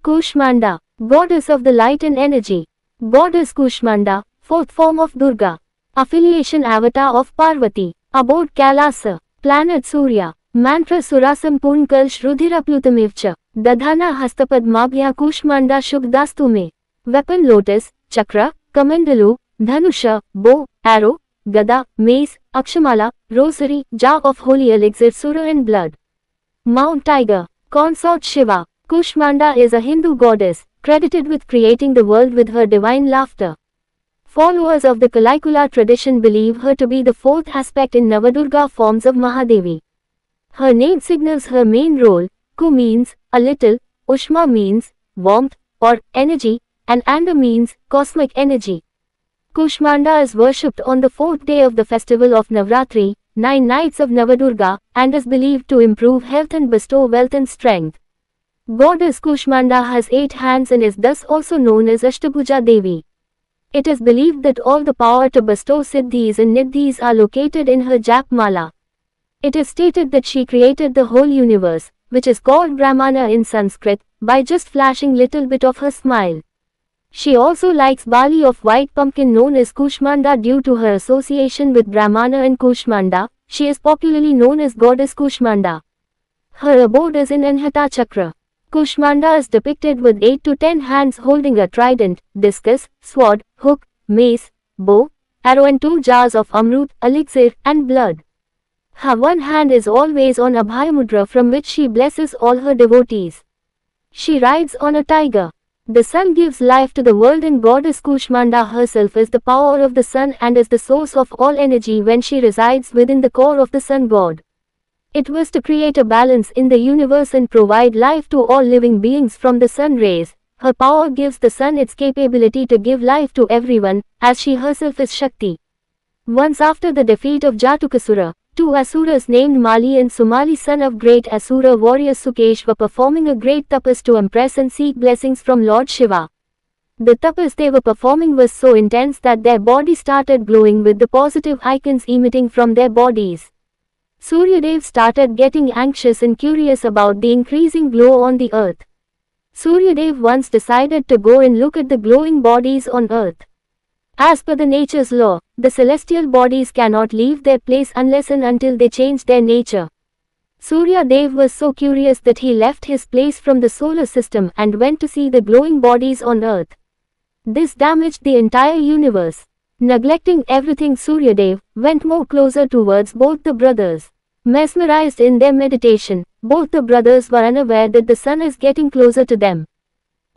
Kushmanda, goddess of the light and energy. Goddess Kushmanda, fourth form of Durga. Affiliation avatar of Parvati. Abode Kailasa. Planet Surya. Mantra Surasam Purnkal Shrudhiraplutamivcha. Dadhana Hastapadmabhya Kushmanda Shugdastu me. Weapon Lotus, Chakra, Kamandalu, Dhanusha, Bow, Arrow, Gada, Mace, Akshamala, Rosary, Jar of Holy Elixir Sura and Blood. Mount Tiger. Consort Shiva. Kushmanda is a Hindu goddess, credited with creating the world with her divine laughter. Followers of the Kalikula tradition believe her to be the fourth aspect in Navadurga forms of Mahadevi. Her name signals her main role. Ku means a little, Ushma means warmth or energy, and Anda means cosmic energy. Kushmanda is worshipped on the fourth day of the festival of Navratri, 9 nights of Navadurga, and is believed to improve health and bestow wealth and strength. Goddess Kushmanda has 8 hands and is thus also known as Ashtabhuja Devi. It is believed that all the power to bestow siddhis and niddhis are located in her Jap Mala. It is stated that she created the whole universe, which is called Brahmana in Sanskrit, by just flashing little bit of her smile. She also likes barley of white pumpkin known as Kushmanda due to her association with Brahmana and Kushmanda. She is popularly known as Goddess Kushmanda. Her abode is in Anhata Chakra. Kushmanda is depicted with 8 to 10 hands holding a trident, discus, sword, hook, mace, bow, arrow and 2 jars of amrut, elixir, and blood. Her one hand is always on Abhayamudra from which she blesses all her devotees. She rides on a tiger. The sun gives life to the world and Goddess Kushmanda herself is the power of the sun and is the source of all energy when she resides within the core of the sun god. It was to create a balance in the universe and provide life to all living beings from the sun rays. Her power gives the sun its capability to give life to everyone, as she herself is Shakti. Once after the defeat of Jatukasura, 2 asuras named Mali and Sumali son of great asura warrior Sukesh were performing a great tapas to impress and seek blessings from Lord Shiva. The tapas they were performing was so intense that their body started glowing with the positive icons emitting from their bodies. Suryadev started getting anxious and curious about the increasing glow on the earth. Suryadev once decided to go and look at the glowing bodies on earth. As per the nature's law, the celestial bodies cannot leave their place unless and until they change their nature. Suryadev was so curious that he left his place from the solar system and went to see the glowing bodies on earth. This damaged the entire universe. Neglecting everything, Suryadev went more closer towards both the brothers. Mesmerized in their meditation, both the brothers were unaware that the sun is getting closer to them.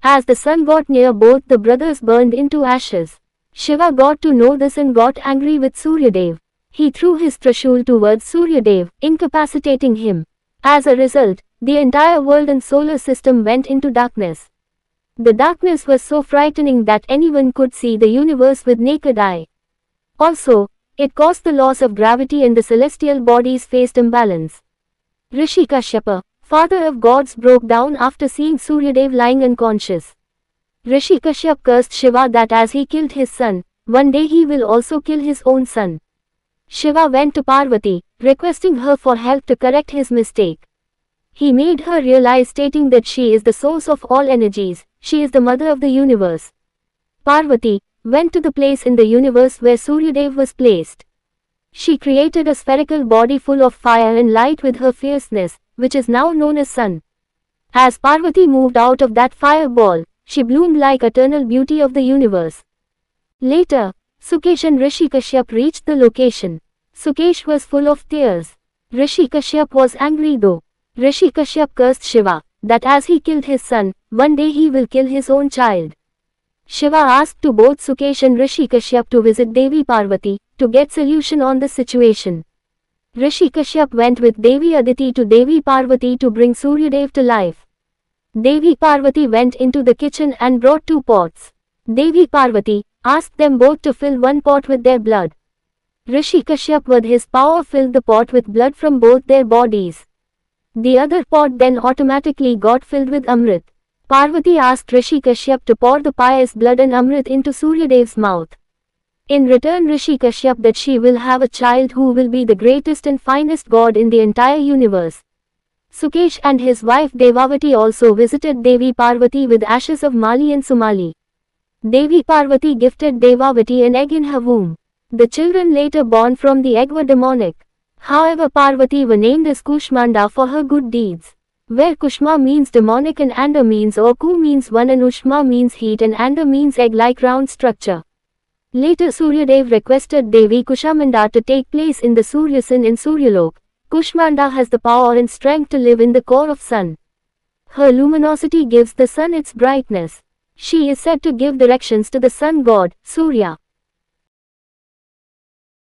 As the sun got near, both the brothers burned into ashes. Shiva got to know this and got angry with Suryadev. He threw his Trishul towards Suryadev, incapacitating him. As a result, the entire world and solar system went into darkness. The darkness was so frightening that anyone could see the universe with naked eye. Also, it caused the loss of gravity and the celestial bodies faced imbalance. Rishi Kashyapa, father of gods, broke down after seeing Suryadev lying unconscious. Rishi Kashyap cursed Shiva that as he killed his son, one day he will also kill his own son. Shiva went to Parvati, requesting her for help to correct his mistake. He made her realize, stating that she is the source of all energies, she is the mother of the universe. Parvati went to the place in the universe where Suryadev was placed. She created a spherical body full of fire and light with her fierceness, which is now known as sun. As Parvati moved out of that fireball, she bloomed like eternal beauty of the universe. Later, Sukesh and Rishi Kashyap reached the location. Sukesh was full of tears. Rishi Kashyap was angry though. Rishi Kashyap cursed Shiva, that as he killed his son, one day he will kill his own child. Shiva asked to both Sukesh and Rishi Kashyap to visit Devi Parvati, to get solution on the situation. Rishi Kashyap went with Devi Aditi to Devi Parvati to bring Suryadev to life. Devi Parvati went into the kitchen and brought 2 pots. Devi Parvati asked them both to fill one pot with their blood. Rishi Kashyap with his power filled the pot with blood from both their bodies. The other pot then automatically got filled with Amrit. Parvati asked Rishi Kashyap to pour the pious blood and Amrit into Suryadev's mouth. In return, Rishi Kashyap that she will have a child who will be the greatest and finest god in the entire universe. Sukesh and his wife Devavati also visited Devi Parvati with ashes of Mali and Sumali. Devi Parvati gifted Devavati an egg in her womb. The children later born from the egg were demonic. However, Parvati were named as Kushmanda for her good deeds. Where Kushma means demonic and Anda means or Ku means one and Ushma means heat and Anda means egg-like round structure. Later Suryadev requested Devi Kushamanda to take place in the Suryasan in Suryalok. Kushmanda has the power and strength to live in the core of sun. Her luminosity gives the sun its brightness. She is said to give directions to the sun god, Surya.